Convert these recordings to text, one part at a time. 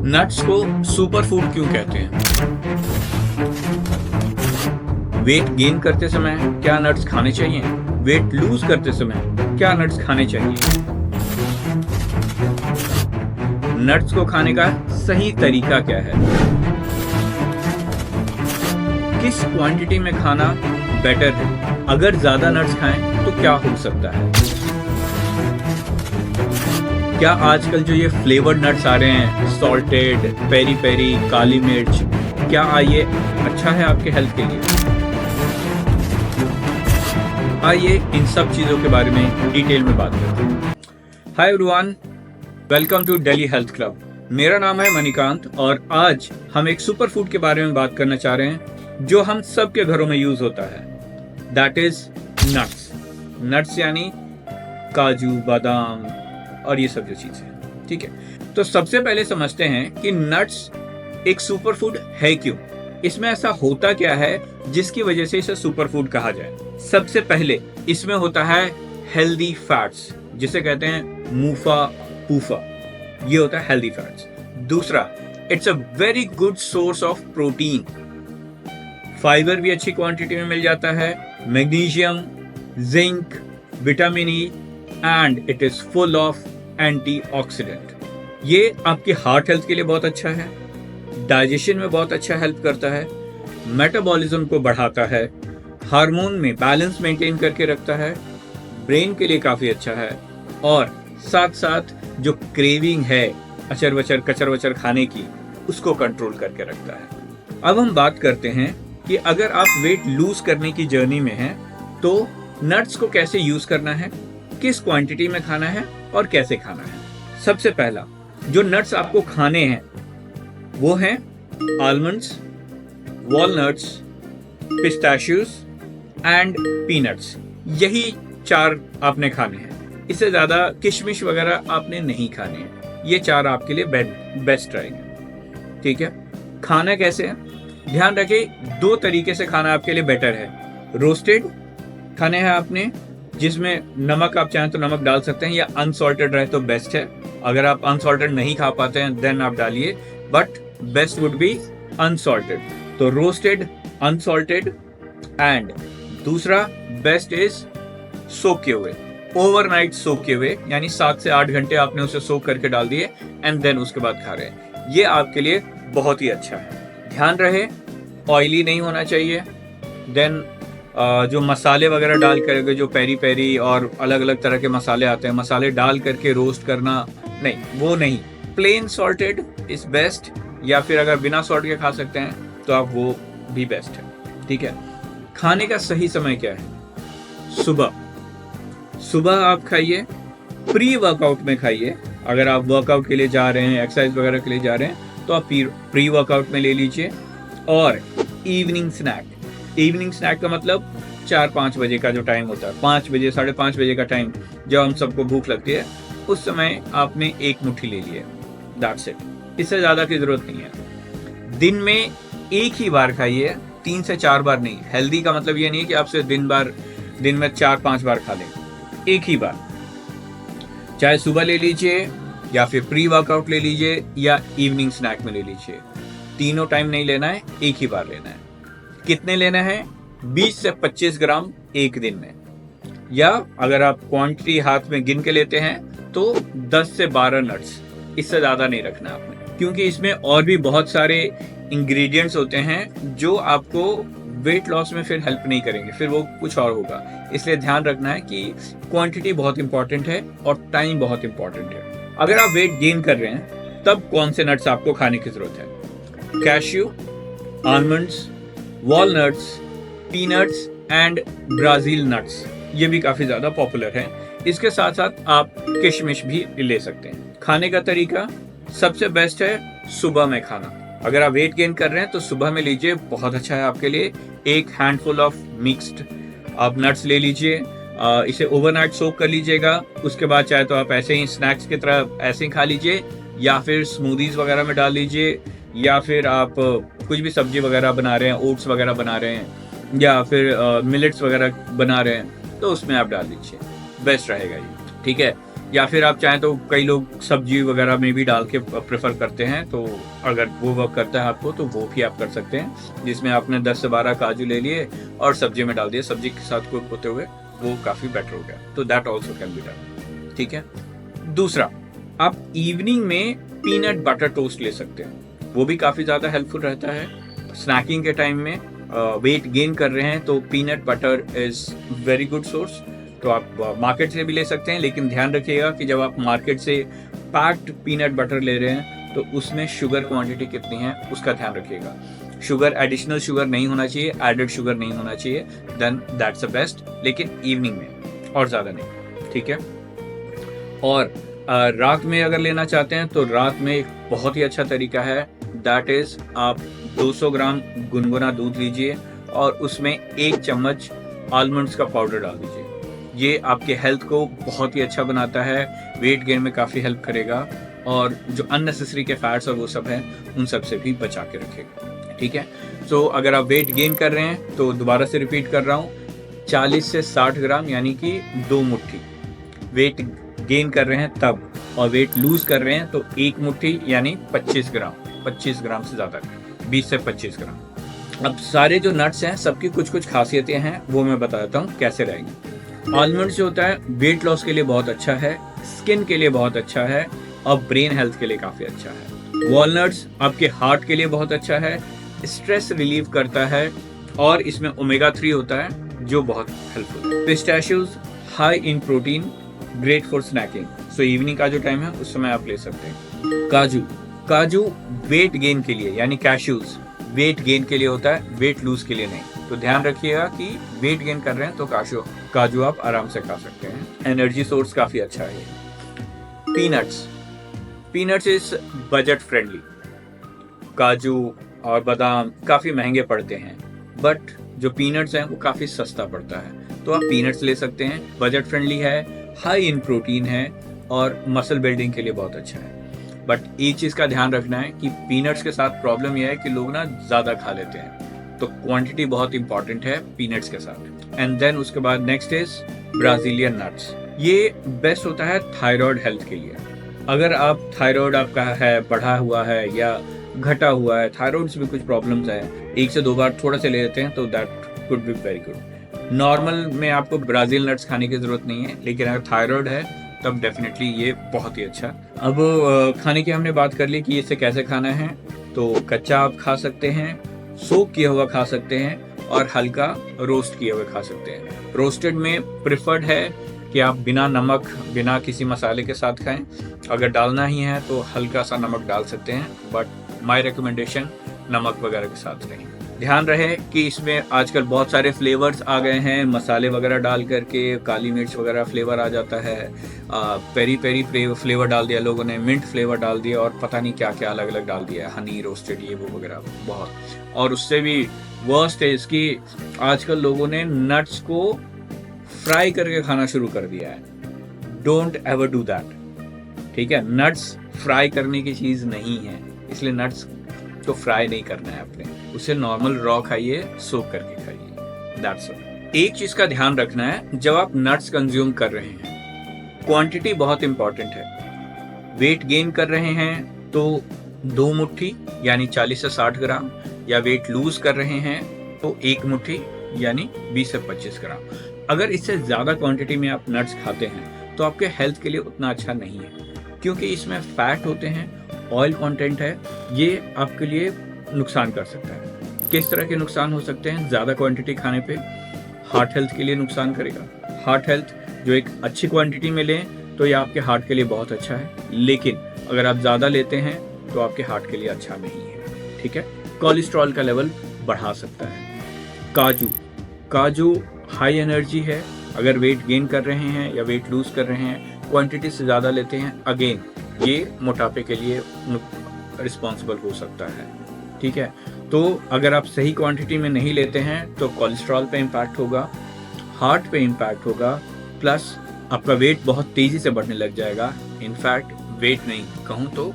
Nuts को super food क्यों कहते हैं? वेट गेन करते समय क्या नट्स खाने चाहिए? वेट लूज करते समय क्या नट्स खाने चाहिए? नट्स को खाने का सही तरीका क्या है? किस क्वांटिटी में खाना बेटर है? अगर ज्यादा नट्स खाएं तो क्या हो सकता है? क्या आजकल जो ये फ्लेवर्ड नट्स आ रहे हैं, सॉल्टेड, पेरी पेरी, काली मिर्च, क्या ये अच्छा है आपके हेल्थ के लिए? आइए इन सब चीजों के बारे में डिटेल में बात करते हैं। Hi everyone, welcome to Delhi health club. मेरा नाम है मणिकांत और आज हम एक सुपर फूड के बारे में बात करना चाह रहे हैं जो हम सबके घरों में यूज होता है। That is nuts. नट्स यानी काजू, बादाम और ये सब जो चीजें, ठीक है। तो सबसे पहले समझते हैं कि नट्स एक सुपर फूड है क्यों, इसमें ऐसा होता क्या है जिसकी वजह से इसे सुपर फूड कहा जाए। सबसे पहले इसमें होता है हेल्दी फैट्स, जिसे कहते हैं मूफा पूफा, ये होता है हेल्दी फैट्स। दूसरा, it's a very good source of protein. Fibre भी अच्छी क्वांटिटी में मिल जाता है, magnesium, zinc, vitamin E and it is full of antioxidant. ये आपके हार्ट हेल्थ के लिए बहुत अच्छा है, डाइजेशन में बहुत अच्छा हेल्प करता है, मेटाबॉलिज्म को बढ़ाता है, हार्मोन में बैलेंस मेंटेन करके रखता है, ब्रेन के लिए काफी अच्छा है और साथ साथ जो क्रेविंग है अचर वचर कचर वचर खाने की, उसको कंट्रोल करके रखता है। अब हम बात करते हैं कि अगर आप वेट लूज करने की जर्नी में हैं तो नट्स को कैसे यूज करना है, किस क्वांटिटी में खाना है और कैसे खाना है। सबसे पहला जो नट्स आपको खाने हैं वो हैं almonds, walnuts, pistachios and peanuts. यही 4 आपने खाने हैं, इससे ज्यादा किशमिश वगैरह आपने नहीं खाने हैं। ये 4 आपके लिए बेस्ट रहेंगे, ठीक है। खाना कैसे है, ध्यान रखें 2 तरीके से खाना आपके लिए बेटर है। रोस्टेड खाने हैं आपने, जिसमें नमक आप चाहें तो नमक डाल सकते हैं, या अनसॉल्टेड रहे तो बेस्ट है। अगर आप अनसॉल्टेड नहीं खा पाते हैं देन आप डालिए, but best would be unsalted. तो रोस्टेड, अनसॉल्टेड एंड दूसरा बेस्ट इज सोक किए हुए, ओवरनाइट सोक किए हुए, यानी 7 से 8 घंटे आपने उसे सोक करके डाल दिए एंड देन उसके बाद खा रहे हैं। ये आपके लिए बहुत ही अच्छा है। ध्यान रहे ऑयली नहीं होना चाहिए। देन जो मसाले वगैरह डाल करके, जो पेरी पेरी और अलग अलग तरह के मसाले आते हैं, मसाले डाल करके रोस्ट करना नहीं, वो नहीं। प्लेन सॉल्टेड इज बेस्ट, या फिर अगर बिना सॉल्ट के खा सकते हैं तो आप वो भी बेस्ट है, ठीक है। खाने का सही समय क्या है? सुबह आप खाइए, प्री वर्कआउट में खाइए। अगर आप वर्कआउट के लिए जा रहे हैं, एक्सरसाइज वगैरह के लिए जा रहे हैं तो आप प्री वर्कआउट में ले लीजिए। और इवनिंग स्नैक का मतलब 4-5 बजे का जो टाइम होता है, 5 बजे 5:30 बजे का टाइम, जब हम सबको भूख लगती है, उस समय आपने 1 मुट्ठी ले लिया, दैट्स इट। इससे ज्यादा की जरूरत नहीं है। दिन में एक ही बार खाइए, 3 से 4 बार नहीं। हेल्दी का मतलब ये नहीं है कि आपसे दिन में 4-5 बार खा लें, एक ही बार। चाहे सुबह ले लीजिए या फिर प्री वर्कआउट ले लीजिए या इवनिंग स्नैक में ले लीजिए। तीनों टाइम नहीं लेना है, एक ही बार लेना है। कितने लेना है? 20 से 25 ग्राम एक दिन में, या अगर आप क्वांटिटी हाथ में गिन के लेते हैं तो 10 से 12 नट्स, इससे ज्यादा नहीं रखना आपने, क्योंकि इसमें और भी बहुत सारे इंग्रेडिएंट्स होते हैं जो आपको वेट लॉस में फिर हेल्प नहीं करेंगे, फिर वो कुछ और होगा। इसलिए ध्यान रखना है कि क्वांटिटी बहुत इंपॉर्टेंट है और टाइम बहुत इंपॉर्टेंट है। अगर आप वेट गेन कर रहे हैं तब कौन से नट्स आपको खाने की जरूरत है? Cashew, almonds, walnuts, peanuts and Brazil nuts, ये भी काफी ज्यादा पॉपुलर हैं। इसके साथ साथ आप किशमिश भी ले सकते हैं। खाने का तरीका सबसे बेस्ट है सुबह में खाना। अगर आप वेट गेन कर रहे हैं तो सुबह में लीजिए, बहुत अच्छा है आपके लिए। एक हैंडफुल ऑफ मिक्स्ड आप नट्स ले लीजिए, इसे ओवरनाइट सोक कर लीजिएगा। उसके बाद चाहे तो आप ऐसे ही स्नैक्स की तरह ऐसे ही खा लीजिए, या फिर स्मूदीज वगैरह में डाल लीजिए, या फिर आप कुछ भी सब्जी वगैरह बना रहे हैं, ओट्स वगैरह बना रहे हैं, या फिर मिलेट्स वगैरह बना रहे हैं, तो उसमें आप डाल दीजिए, बेस्ट रहेगा ये, ठीक है। या फिर आप चाहें तो कई लोग सब्जी वगैरह में भी डाल के प्रेफर करते हैं, तो अगर वो वर्क करता है आपको तो वो भी आप कर सकते हैं, जिसमें आपने 10 से 12 काजू ले लिए और सब्जी में डाल दिए, सब्जी के साथ कुक होते हुए वो काफ़ी बेटर हो गया। तो that also can be done. ठीक है। दूसरा, आप इवनिंग में पीनट बटर टोस्ट ले सकते हैं, वो भी काफ़ी ज़्यादा हेल्पफुल रहता है स्नैकिंग के टाइम में। वेट गेन कर रहे हैं तो peanut butter is very good source. तो आप मार्केट से भी ले सकते हैं, लेकिन ध्यान रखिएगा कि जब आप मार्केट से पैक्ड पीनट बटर ले रहे हैं तो उसमें शुगर क्वांटिटी कितनी है उसका ध्यान रखिएगा। शुगर एडिशनल शुगर नहीं होना चाहिए, एडेड शुगर नहीं होना चाहिए, देन दैट्स द बेस्ट, लेकिन इवनिंग में और ज़्यादा नहीं। ठीक है। और रात में अगर लेना चाहते हैं तो रात में एक बहुत ही अच्छा तरीका है, दैट इज़ आप 200 ग्राम गुनगुना दूध लीजिए और उसमें 1 चम्मच आलमंड्स का पाउडर डाल दीजिए। ये आपके हेल्थ को बहुत ही अच्छा बनाता है, वेट गेन में काफ़ी हेल्प करेगा और जो अननेसेसरी के फैट्स और वो सब हैं उन सब से भी बचा के रखेगा। ठीक है। सो अगर आप वेट गेन कर रहे हैं तो दोबारा से रिपीट कर रहा हूँ, 40 से 60 ग्राम यानी कि 2 मुट्ठी वेट गेन कर रहे हैं तब, और वेट लूज कर रहे हैं तो 1 मुट्ठी यानी 25 ग्राम से ज़्यादा, 20 से 25 ग्राम। अब सारे जो नट्स हैं सबकी कुछ कुछ खासियतें हैं, वो मैं बता देता हूँ कैसे रहेंगी। आलमंड्स जो होता है वेट लॉस के लिए बहुत अच्छा है, स्किन के लिए बहुत अच्छा है और ब्रेन हेल्थ के लिए काफ़ी अच्छा है। वॉलनट्स आपके हार्ट के लिए बहुत अच्छा है, स्ट्रेस रिलीव करता है और इसमें ओमेगा 3 होता है जो बहुत हेल्पफुल है। Pistachios high in protein, great for snacking. So evening का जो टाइम है उस समय आप ले सकते हैं। काजू वेट गेन के लिए, यानी कैश्यूज वेट गेन के लिए होता है, वेट लूज के लिए नहीं। तो ध्यान रखिएगा कि वेट गेन कर रहे हैं तो काजू आप आराम से खा सकते हैं, एनर्जी सोर्स काफ़ी अच्छा है। Peanuts is budget friendly. काजू और बादाम काफ़ी महंगे पड़ते हैं, बट जो पीनट्स हैं वो काफ़ी सस्ता पड़ता है, तो आप पीनट्स ले सकते हैं। बजट फ्रेंडली है, हाई इन प्रोटीन है और मसल बिल्डिंग के लिए बहुत अच्छा है। बट एक चीज़ का ध्यान रखना है कि पीनट्स के साथ प्रॉब्लम यह है कि लोग ना ज़्यादा खा लेते हैं, तो क्वांटिटी बहुत इंपॉर्टेंट है पीनट्स के साथ। एंड देन उसके बाद नेक्स्ट इज ब्राज़ीलियन नट्स। ये बेस्ट होता है थायराइड हेल्थ के लिए। अगर आप थायराइड आपका है, बढ़ा हुआ है या घटा हुआ है, थायराइड में कुछ प्रॉब्लम्स है, 1 से 2 बार थोड़ा से ले लेते हैं तो that could be very good. Normal में आपको ब्राज़ील नट्स खाने की ज़रूरत नहीं है, लेकिन अगर थायराइड है तब डेफिनेटली ये बहुत ही अच्छा। अब खाने की हमने बात कर ली कि इसे कैसे खाना है, तो कच्चा आप खा सकते हैं, सोक किया हुआ खा सकते हैं और हल्का रोस्ट किए हुए खा सकते हैं। रोस्टेड में प्रिफर्ड है कि आप बिना नमक, बिना किसी मसाले के साथ खाएं। अगर डालना ही है तो हल्का सा नमक डाल सकते हैं, बट माय रिकमेंडेशन नमक वगैरह के साथ नहीं। ध्यान रहे कि इसमें आजकल बहुत सारे फ्लेवर्स आ गए हैं, मसाले वगैरह डाल करके काली मिर्च वगैरह फ्लेवर आ जाता है, पेरी पेरी फ्लेवर डाल दिया लोगों ने, मिंट फ्लेवर डाल दिया और पता नहीं क्या क्या अलग अलग डाल दिया है, हनी रोस्टेड ये वो वगैरह बहुत। और उससे भी वर्स्ट है इसकी, आजकल लोगों ने नट्स को फ्राई करके खाना शुरू कर दिया है। Don't ever do that. ठीक है, नट्स फ्राई करने की चीज़ नहीं है, इसलिए नट्स को फ्राई नहीं करना है आपने, उसे नॉर्मल रॉ खाइए, सोक करके खाइए, दैट्स ऑल। एक चीज़ का ध्यान रखना है, जब आप नट्स कंज्यूम कर रहे हैं, क्वांटिटी बहुत इंपॉर्टेंट है। वेट गेन कर रहे हैं तो 2 मुट्ठी यानी 40 से 60 ग्राम, या वेट लूज कर रहे हैं तो 1 मुट्ठी यानी 20 से 25 ग्राम। अगर इससे ज़्यादा क्वांटिटी में आप नट्स खाते हैं तो आपके हेल्थ के लिए उतना अच्छा नहीं है, क्योंकि इसमें फैट होते हैं, ऑयल कंटेंट है, ये आपके लिए नुकसान कर सकता है। किस तरह के नुकसान हो सकते हैं? ज़्यादा क्वांटिटी खाने पे हार्ट हेल्थ के लिए नुकसान करेगा। हार्ट हेल्थ जो एक अच्छी क्वांटिटी में लें तो ये आपके हार्ट के लिए बहुत अच्छा है, लेकिन अगर आप ज़्यादा लेते हैं तो आपके हार्ट के लिए अच्छा नहीं है। ठीक है। कोलेस्ट्रॉल का लेवल बढ़ा सकता है। काजू हाई एनर्जी है, अगर वेट गेन कर रहे हैं या वेट लूज कर रहे हैं, क्वांटिटी से ज़्यादा लेते हैं, अगेन ये मोटापे के लिए रिस्पॉन्सिबल हो सकता है। ठीक है, तो अगर आप सही क्वांटिटी में नहीं लेते हैं तो कोलेस्ट्रॉल पे इम्पैक्ट होगा, हार्ट पे इम्पैक्ट होगा, प्लस आपका वेट बहुत तेज़ी से बढ़ने लग जाएगा। इनफैक्ट वेट नहीं कहूँ तो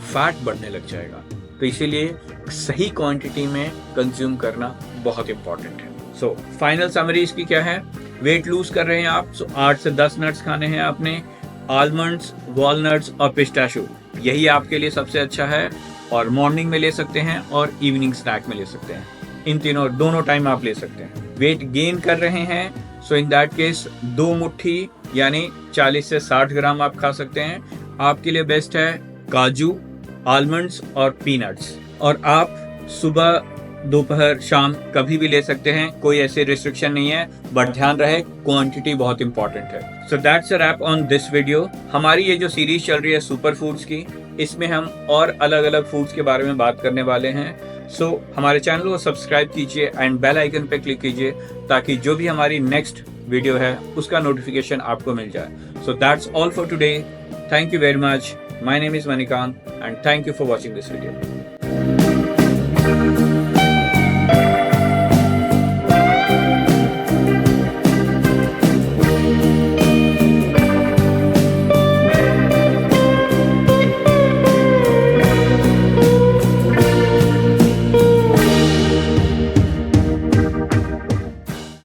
फैट बढ़ने लग जाएगा। तो इसीलिए सही क्वांटिटी में कंज्यूम करना बहुत इंपॉर्टेंट है। सो फाइनल समरी इसकी क्या है? वेट लूज कर रहे हैं आप, 8 से 10 नट्स खाने हैं आपने, आलमंड्स, वॉलनट्स और पिस्ताशियो, यही आपके लिए सबसे अच्छा है। और मॉर्निंग में ले सकते हैं और इवनिंग स्नैक में ले सकते हैं। इन दोनों टाइम आप ले सकते हैं। वेट गेन कर रहे हैं सो इन दैट केस 2 मुट्ठी यानी 40 से 60 ग्राम आप खा सकते हैं। आपके लिए बेस्ट है काजू, आलमंड्स और पीनट्स। और आप सुबह, दोपहर, शाम कभी भी ले सकते हैं, कोई ऐसे रिस्ट्रिक्शन नहीं है, बट ध्यान रहे क्वांटिटी बहुत इंपॉर्टेंट है। So that's a wrap on this video. हमारी ये जो सीरीज चल रही है सुपर फूड्स की, इसमें हम और अलग अलग फूड्स के बारे में बात करने वाले हैं। सो हमारे चैनल को सब्सक्राइब कीजिए एंड बेल आइकन पे क्लिक कीजिए ताकि जो भी हमारी नेक्स्ट वीडियो है उसका नोटिफिकेशन आपको मिल जाए। So that's all for today. Thank you very much. My name is Manikant and thank you for watching this video.